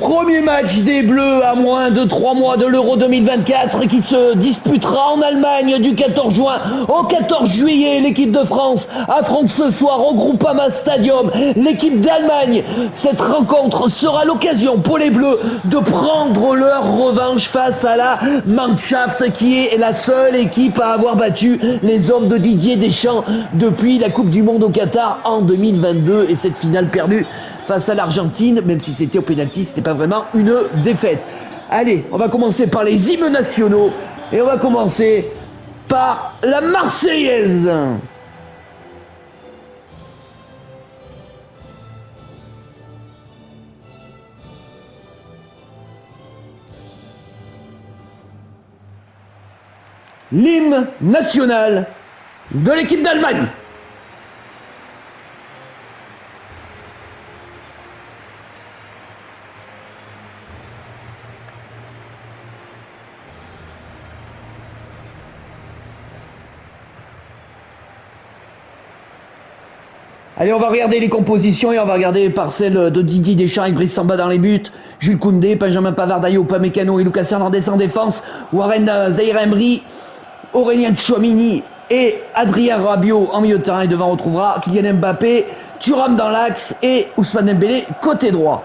Premier match des Bleus à moins de 3 mois de l'Euro 2024 qui se disputera en Allemagne du 14 juin au 14 juillet. L'équipe de France affronte ce soir au Groupama Stadium l'équipe d'Allemagne. Cette rencontre sera l'occasion pour les Bleus de prendre leur revanche face à la Mannschaft qui est la seule équipe à avoir battu les hommes de Didier Deschamps depuis la Coupe du Monde au Qatar en 2022 et cette finale perdue face à l'Argentine, même si c'était au pénalty, c'était pas vraiment une défaite. Allez, on va commencer par les hymnes nationaux et on va commencer par la Marseillaise. L'hymne national de l'équipe d'Allemagne. Allez, on va regarder les compositions et on va regarder par celle de Didier Deschamps avec Brice Samba dans les buts, Jules Koundé, Benjamin Pavard, Dayot Upamecano et Lucas Hernandez en défense, Warren Zaïre-Emery, Aurélien Tchouameni et Adrien Rabiot en milieu de terrain et devant on retrouvera Kylian Mbappé, Thuram dans l'axe et Ousmane Dembélé côté droit.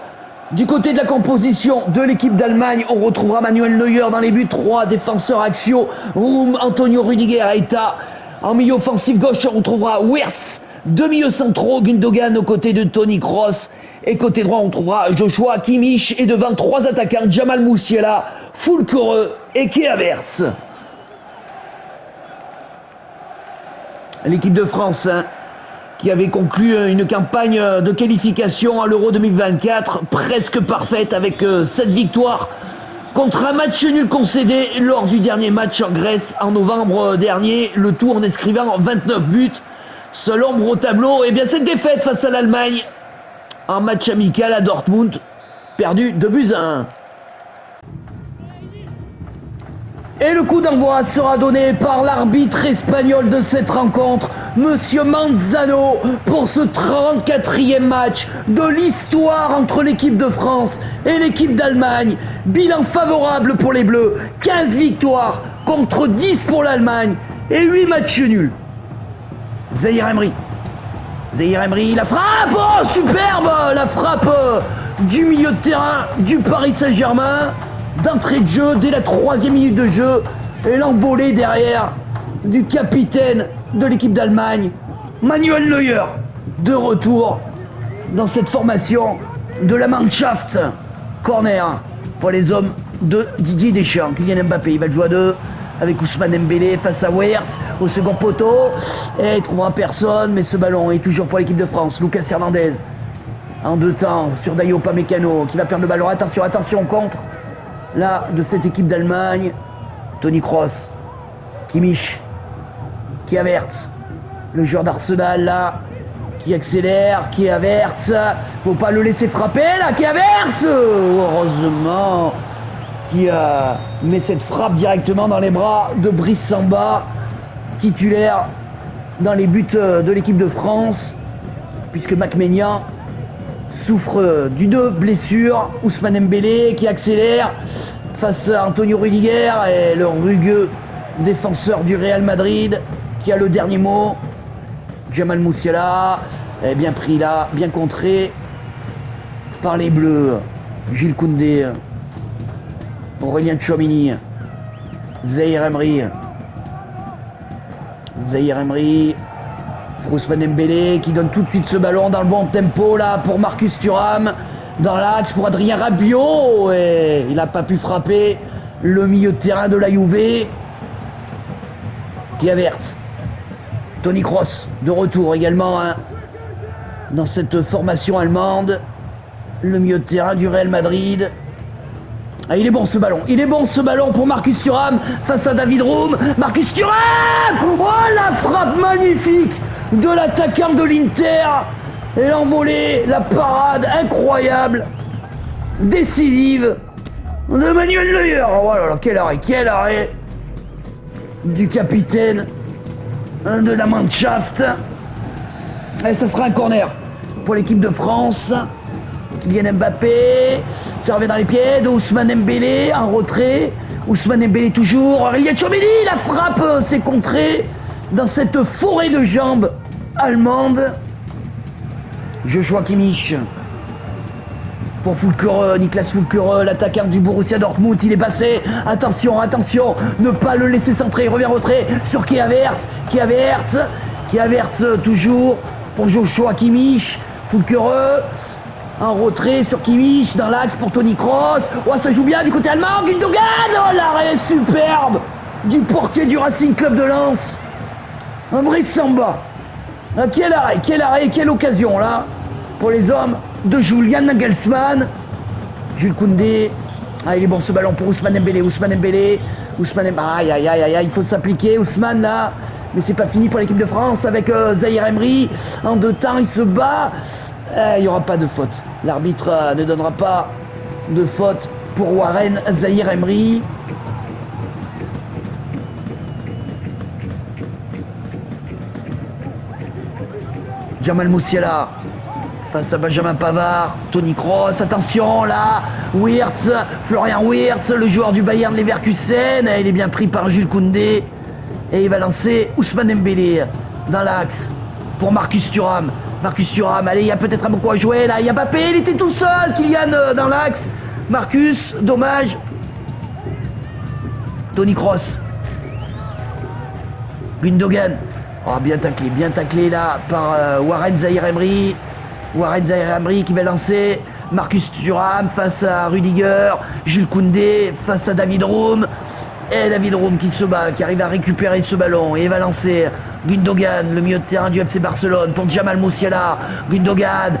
Du côté de la composition de l'équipe d'Allemagne, on retrouvera Manuel Neuer dans les buts, 3 défenseurs axiaux, Roum, Antonio Rüdiger, Aïta. En milieu offensif gauche, on retrouvera Wirtz. Deux milieux centraux, Gundogan aux côtés de Toni Kroos. Et côté droit, on trouvera Joshua Kimmich. Et devant, 3 attaquants, Jamal Musiala, Fulkrug et Kai Havertz. L'équipe de France qui avait conclu une campagne de qualification à l'Euro 2024 presque parfaite avec 7 victoires contre un match nul concédé lors du dernier match en Grèce en novembre dernier. Le tout en inscrivant 29 buts. Seul ombre au tableau, et bien cette défaite face à l'Allemagne en match amical à Dortmund, perdu 2-1. Et le coup d'envoi sera donné par l'arbitre espagnol de cette rencontre, Monsieur Manzano, pour ce 34e match de l'histoire entre l'équipe de France et l'équipe d'Allemagne. Bilan favorable pour les Bleus, 15 victoires contre 10 pour l'Allemagne et 8 matchs nuls. Zaïre-Emery, la frappe, oh superbe, la frappe du milieu de terrain du Paris Saint-Germain, d'entrée de jeu dès la 3e minute de jeu, et l'envolée derrière du capitaine de l'équipe d'Allemagne, Manuel Neuer, de retour dans cette formation de la Mannschaft. Corner pour les hommes de Didier Deschamps. Kylian Mbappé, il va le jouer à 2 avec Ousmane Dembélé face à Wirtz au second poteau. Et il trouvera personne, mais ce ballon est toujours pour l'équipe de France. Lucas Hernandez en 2 temps sur Dayot Upamecano qui va perdre le ballon. Attention, contre là de cette équipe d'Allemagne. Toni Kroos, Kimmich, Kai Havertz, le joueur d'Arsenal là, qui accélère, Kai Havertz. Faut pas le laisser frapper là, Kai Havertz. Heureusement qui met cette frappe directement dans les bras de Brice Samba, titulaire dans les buts de l'équipe de France, puisque Mac Maignan souffre d'une blessure. Ousmane Dembélé qui accélère face à Antonio Rüdiger et le rugueux défenseur du Real Madrid qui a le dernier mot. Jamal Musiala est bien pris là, bien contré par les Bleus. Jules Koundé, Aurélien Tchouameni, Zaïre-Emery, Ousmane Dembélé qui donne tout de suite ce ballon dans le bon tempo là pour Marcus Thuram, dans l'axe pour Adrien Rabiot, et il n'a pas pu frapper le milieu de terrain de la Juve. Kai Havertz, Toni Kroos de retour également dans cette formation allemande, le milieu de terrain du Real Madrid. Ah, il est bon ce ballon pour Marcus Thuram face à David Roum. Marcus Thuram, oh la frappe magnifique de l'attaquant de l'Inter. Et l'envolée, la parade incroyable, décisive de Manuel Neuer. Oh là là, quel arrêt du capitaine de la Mannschaft. Et ça sera un corner pour l'équipe de France. Kylian Mbappé, ça revient dans les pieds de Ousmane Dembélé, en retrait. Ousmane Dembélé toujours, Aurélien Tchouameni, la frappe s'est contrée dans cette forêt de jambes allemandes. Joshua Kimmich pour Füllkrug, Niklas Füllkrug, l'attaquant du Borussia Dortmund, il est passé. Attention, attention, ne pas le laisser centrer, il revient en retrait sur Kai Havertz toujours pour Joshua Kimmich. Füllkrug en retrait sur Kimmich, dans l'axe pour Toni Kroos. Oh, ça joue bien du côté allemand, Gundogan. Oh, l'arrêt superbe du portier du Racing Club de Lens. Un vrai samba. Quel arrêt, quelle occasion là pour les hommes de Julian Nagelsmann. Jules Koundé. Ah, il est bon ce ballon pour Ousmane Dembélé. Aïe, aïe, aïe, aïe, il faut s'appliquer, Ousmane là. Mais c'est pas fini pour l'équipe de France avec Zahir Emery. En 2 temps, il se bat. Il n'y aura pas de faute. L'arbitre ne donnera pas de faute pour Warren Zahir Emery. Jamal Musiala face à Benjamin Pavard, Toni Kroos, attention là, Florian Wirtz, le joueur du Bayern Leverkusen, il est bien pris par Jules Koundé et il va lancer Ousmane Dembélé dans l'axe pour Marcus Thuram. Allez, il y a peut-être un beaucoup à jouer là, il y a Mbappé, il était tout seul, Kylian dans l'axe, Marcus, dommage. Toni Kroos, Gundogan. Oh, bien taclé là par Warren Zahir Emery. Qui va lancer Marcus Thuram face à Rudiger. Jules Koundé face à David Raum. Et David Raum qui se bat, qui arrive à récupérer ce ballon. Et il va lancer Gundogan, le milieu de terrain du FC Barcelone, pour Jamal Musiala. Gundogan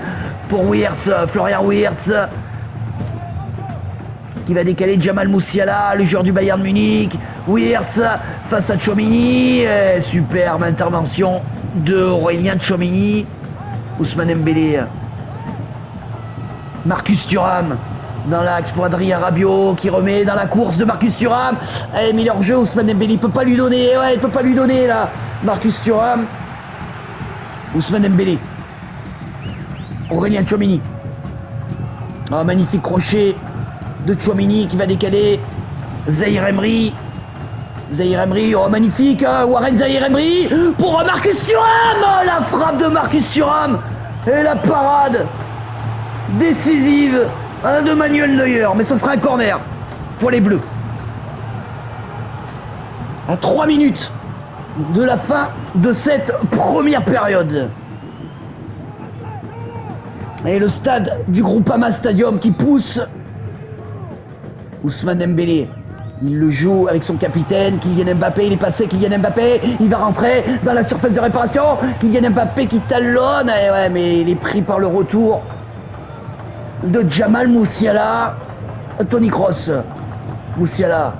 pour Florian Wirtz. Qui va décaler Jamal Musiala, le joueur du Bayern Munich. Wirtz face à Tchouameni. Superbe intervention de Aurélien Tchouameni. Ousmane Dembélé. Marcus Thuram dans l'axe pour Adrien Rabiot qui remet dans la course de Marcus Thuram. Mais leur jeu, Ousmane Dembélé, il peut pas lui donner. Ouais, il peut pas lui donner là. Marcus Thuram. Ousmane Dembélé. Aurélien Tchouameni. Oh, magnifique crochet de Tchouameni qui va décaler Zahir Emery. Oh magnifique, Warren Zahir Emery pour Marcus Thuram. Oh, la frappe de Marcus Thuram et la parade décisive de Manuel Neuer. Mais ce sera un corner pour les Bleus. À 3 minutes de la fin de cette première période. Et le stade du Groupama Stadium qui pousse Ousmane Dembélé. Il le joue avec son capitaine, Kylian Mbappé, il est passé, Kylian Mbappé, il va rentrer dans la surface de réparation, Kylian Mbappé qui talonne, et ouais, mais il est pris par le retour de Jamal Musiala, Toni Kroos, Musiala,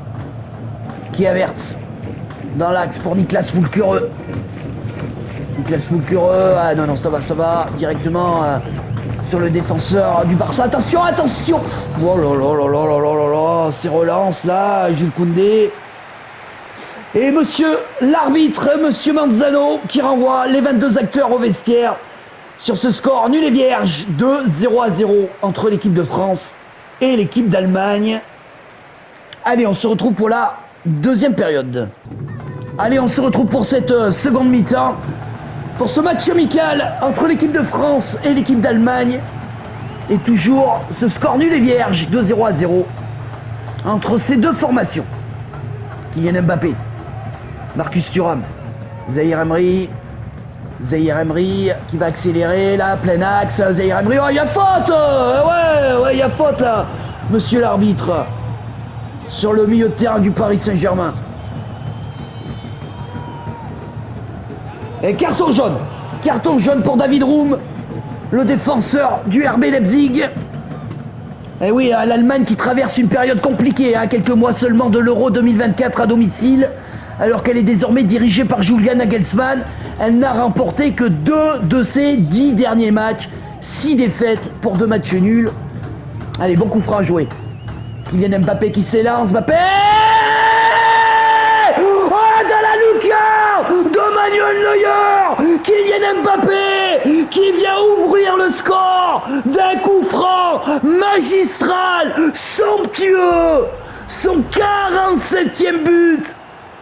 qui Havertz, dans l'axe pour Niklas Füllkrug. Ah non, ça va, directement sur le défenseur du Barça. Attention. Oh là, ces relances là, Jules Koundé. Et monsieur l'arbitre, monsieur Manzano, qui renvoie les 22 acteurs au vestiaire sur ce score nul et vierge de 0-0 entre l'équipe de France et l'équipe d'Allemagne. Allez, on se retrouve pour la deuxième période. Allez, on se retrouve pour cette seconde mi-temps. Pour ce match amical entre l'équipe de France et l'équipe d'Allemagne. Et toujours ce score nul et vierge de 0-0 entre ces deux formations. Kylian Mbappé, Marcus Thuram, Zahir Emery qui va accélérer là, plein axe. Zahir Emery, oh il y a faute. Ouais, il y a faute là, monsieur l'arbitre, sur le milieu de terrain du Paris Saint-Germain. Et carton jaune pour David Raum, le défenseur du RB Leipzig. Et oui, l'Allemagne qui traverse une période compliquée, quelques mois seulement de l'Euro 2024 à domicile, alors qu'elle est désormais dirigée par Julian Nagelsmann. Elle n'a remporté que 2 de ses 10 derniers matchs, 6 défaites pour 2 matchs nuls. Allez, bon coup franc à jouer. Kylian Mbappé qui s'élance, Mbappé, oh, dans la lucarne de Manuel Neuer. Kylian Mbappé qui vient ouvrir le score d'un coup franc magistral, somptueux, son 47e but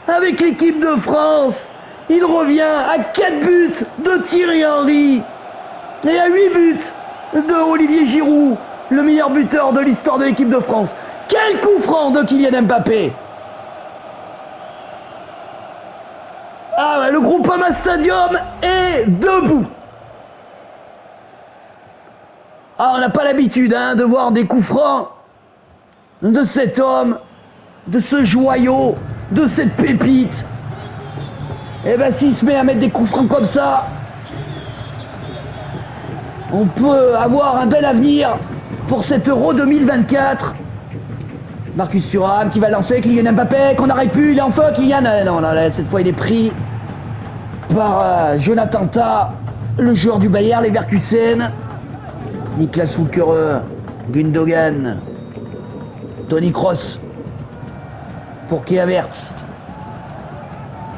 avec l'équipe de France. Il revient à 4 buts de Thierry Henry et à 8 buts de Olivier Giroud, le meilleur buteur de l'histoire de l'équipe de France. Quel coup franc de Kylian Mbappé! Ah ouais, le Groupama Stadium est debout. Ah, on n'a pas l'habitude de voir des coups francs de cet homme, de ce joyau, de cette pépite. Et ben s'il se met à mettre des coups francs comme ça, on peut avoir un bel avenir pour cet Euro 2024. Marcus Thuram qui va lancer, Kylian Mbappé, qu'on aurait pu, il est en feu, Kylian. Non, là, cette fois il est pris par Jonathan Tah, le joueur du Bayern Leverkusen. Niklas Füllkrug, Gundogan, Toni Kroos pour Kai Havertz,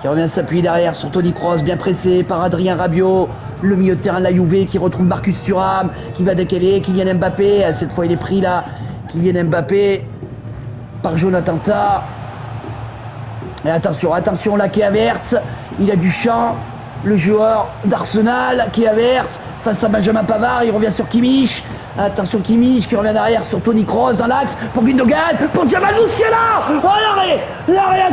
qui revient s'appuyer derrière sur Toni Kroos, bien pressé par Adrien Rabiot, le milieu de terrain de la Juve qui retrouve Marcus Thuram, qui va décaler, Kylian Mbappé, cette fois il est pris là, Kylian Mbappé par Jonathan Tah. Et attention là, Kai Havertz, il a du champ, le joueur d'Arsenal, Kai Havertz, face à Benjamin Pavard, il revient sur Kimmich. Attention Kimmich qui revient derrière sur Toni Kroos dans l'axe pour Gundogan, pour Jamal Musiala. Oh l'arrêt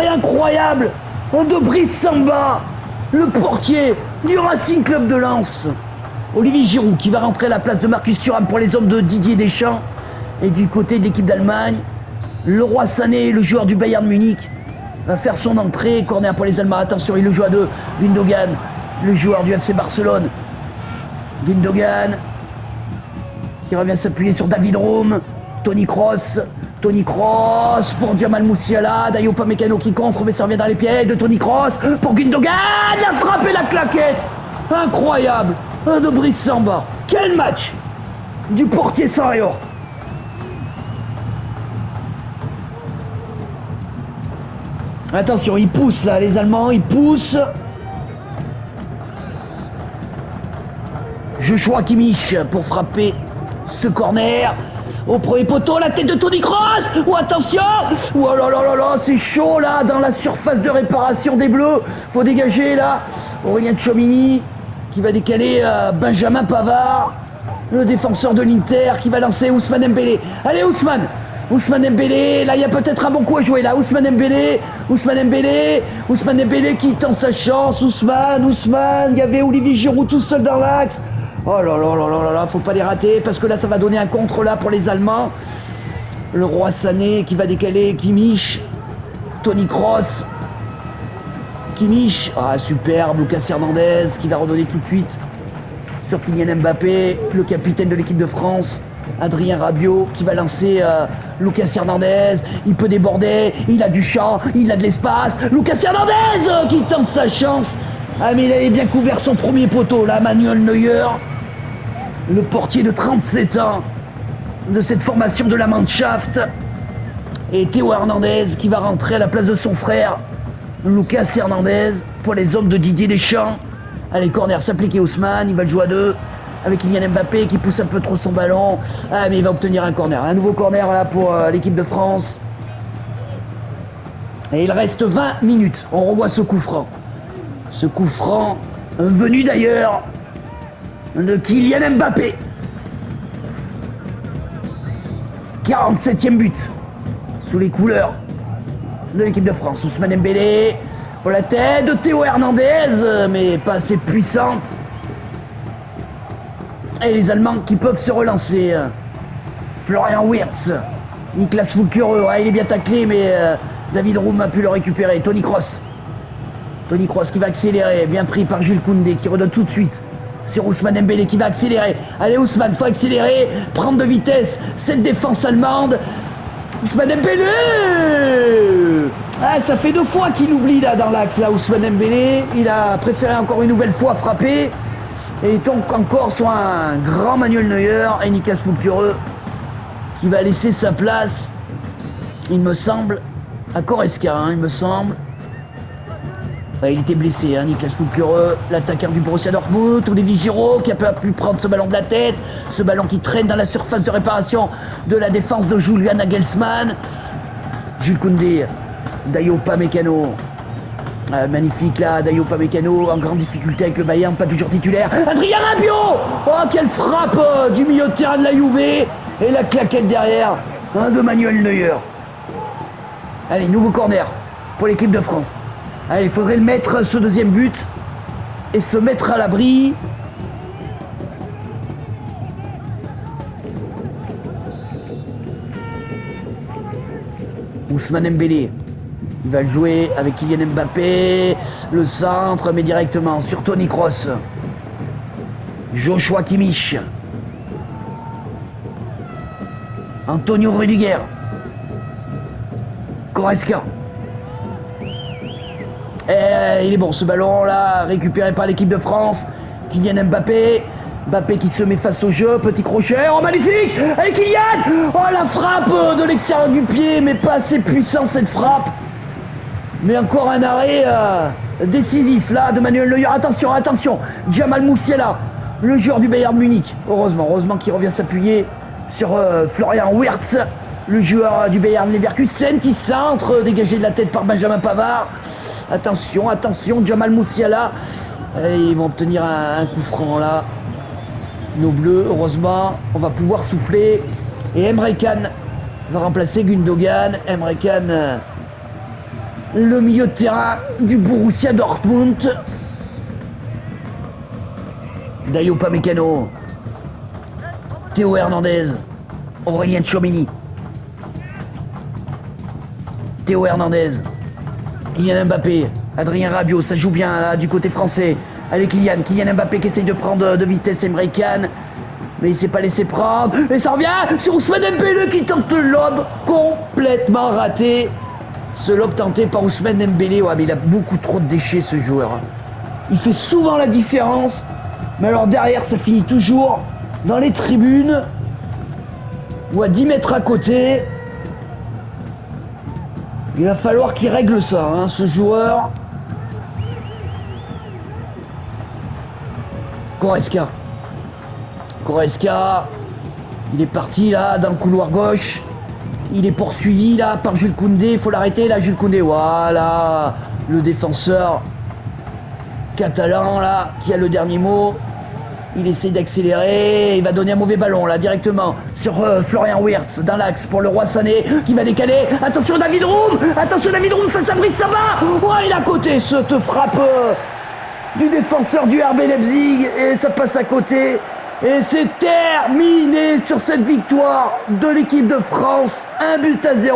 incroyable de Brice Samba, le portier du Racing Club de Lens. Olivier Giroud qui va rentrer à la place de Marcus Thuram pour les hommes de Didier Deschamps. Et du côté de l'équipe d'Allemagne, Leroy Sané, le joueur du Bayern Munich, va faire son entrée. Corner pour les Allemands. Attention, il le joue à deux. Gundogan, le joueur du FC Barcelone. Gundogan qui revient s'appuyer sur David Raum. Toni Kroos pour Jamal Musiala. Dayot Upamecano qui contre, mais ça revient dans les pieds de Toni Kroos pour Gundogan. La frappe et la claquette incroyable de Brice Samba. Quel match du portier Sarrior. Attention, ils poussent là, les Allemands, ils poussent. Joshua Kimmich pour frapper ce corner. Au premier poteau, la tête de Toni Kroos. Oh attention. Oh là, c'est chaud là dans la surface de réparation des Bleus. Faut dégager là. Aurélien Tchouaméni qui va décaler Benjamin Pavard, le défenseur de l'Inter, qui va lancer Ousmane Dembélé. Allez Ousmane Dembélé, là il y a peut-être un bon coup à jouer là. Ousmane Dembélé qui tente sa chance. Ousmane, il y avait Olivier Giroud tout seul dans l'axe. Oh là, faut pas les rater parce que là ça va donner un contre là pour les Allemands. Le Roi Sané qui va décaler Kimmich, Toni Kroos, Kimmich, superbe, Lucas Hernandez qui va redonner tout de suite sur Kylian Mbappé, le capitaine de l'équipe de France. Adrien Rabiot qui va lancer Lucas Hernandez, il peut déborder, il a du champ, il a de l'espace. Lucas Hernandez qui tente sa chance. Mais il avait bien couvert son premier poteau là, Manuel Neuer, le portier de 37 ans de cette formation de la Mannschaft. Et Théo Hernandez qui va rentrer à la place de son frère Lucas Hernandez pour les hommes de Didier Deschamps. Allez, corner, s'appliquer Ousmane, il va le jouer à deux avec Kylian Mbappé qui pousse un peu trop son ballon. Mais il va obtenir un corner. Un nouveau corner là pour l'équipe de France. Et il reste 20 minutes. On revoit ce coup franc. Ce coup franc venu d'ailleurs de Kylian Mbappé. 47e but sous les couleurs de l'équipe de France. Ousmane Dembélé pour la tête de Théo Hernandez, mais pas assez puissante. Et les Allemands qui peuvent se relancer. Florian Wirtz, Niklas Füllkrug, il est bien taclé, mais David Raum a pu le récupérer. Toni Kroos qui va accélérer, bien pris par Jules Koundé qui redonne tout de suite sur Ousmane Dembélé qui va accélérer. Allez Ousmane, faut accélérer, prendre de vitesse cette défense allemande. Ousmane Dembélé, ça fait 2 fois qu'il oublie là dans l'axe là. Ousmane Dembélé, il a préféré encore une nouvelle fois frapper. Et donc encore sur un grand Manuel Neuer et Niklas Füllkrug qui va laisser sa place, il me semble, à Goretzka, il me semble. Il était blessé, hein, Niklas Füllkrug, l'attaquant du Borussia Dortmund, Olivier Giroud qui a pas pu prendre ce ballon de la tête, ce ballon qui traîne dans la surface de réparation de la défense de Julian Nagelsmann. Jules Koundé, Dayot Upamecano. Magnifique là, Dayot Upamecano en grande difficulté avec le Bayern, pas toujours titulaire. Adrien Rabiot, oh quelle frappe du milieu de terrain de la Juve et la claquette derrière de Manuel Neuer. Allez, nouveau corner pour l'équipe de France. Allez, il faudrait le mettre ce deuxième but et se mettre à l'abri. Ousmane Dembélé, il va le jouer avec Kylian Mbappé, le centre, mais directement sur Toni Kroos. Joshua Kimmich, Antonio Rudiger, Goretzka. Et il est bon ce ballon là, récupéré par l'équipe de France. Kylian Mbappé. Mbappé qui se met face au jeu, petit crochet, oh magnifique. Allez Kylian. Oh la frappe de l'extérieur du pied, mais pas assez puissant cette frappe. Mais encore un arrêt décisif là de Manuel Neuer. Attention, attention, Jamal Musiala, le joueur du Bayern Munich. Heureusement qu'il revient s'appuyer sur Florian Wirtz, le joueur du Bayern Leverkusen qui centre, dégagé de la tête par Benjamin Pavard. Attention, Jamal Musiala. Et ils vont obtenir un coup franc là. Nos bleus, heureusement, on va pouvoir souffler. Et Emre Can va remplacer Gundogan. Emre Can, le milieu de terrain du Borussia Dortmund. Dayot Upamecano, Théo Hernandez, Aurélien Tchouaméni, Théo Hernandez, Kylian Mbappé, Adrien Rabiot, ça joue bien là du côté français. Allez Kylian Mbappé qui essaye de prendre de vitesse Emre Can, mais il s'est pas laissé prendre. Et ça revient sur Ousmane Dembélé qui tente le lob, complètement raté. Ce lob tenté par Ousmane Dembélé, ouais, mais il a beaucoup trop de déchets ce joueur. Il fait souvent la différence, mais alors derrière ça finit toujours dans les tribunes ou à 10 mètres à côté. Il va falloir qu'il règle ça, hein, ce joueur. Goretzka, il est parti là dans le couloir gauche. Il est poursuivi là par Jules Koundé. Il faut l'arrêter là, Jules Koundé. Voilà, le défenseur catalan là qui a le dernier mot. Il essaie d'accélérer, il va donner un mauvais ballon là directement sur Florian Wirtz dans l'axe pour le Roi Sané qui va décaler. Attention David Raum, ça s'abrise, ça va. Oh, il est à côté cette frappe du défenseur du RB Leipzig et ça passe à côté. Et c'est terminé sur cette victoire de l'équipe de France. 1-0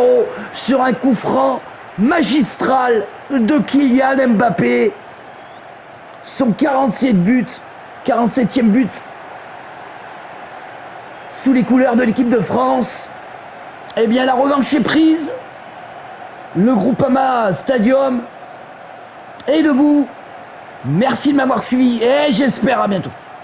sur un coup franc magistral de Kylian Mbappé. Son 47e but sous les couleurs de l'équipe de France. Eh bien la revanche est prise. Le Groupama Stadium est debout. Merci de m'avoir suivi et j'espère à bientôt.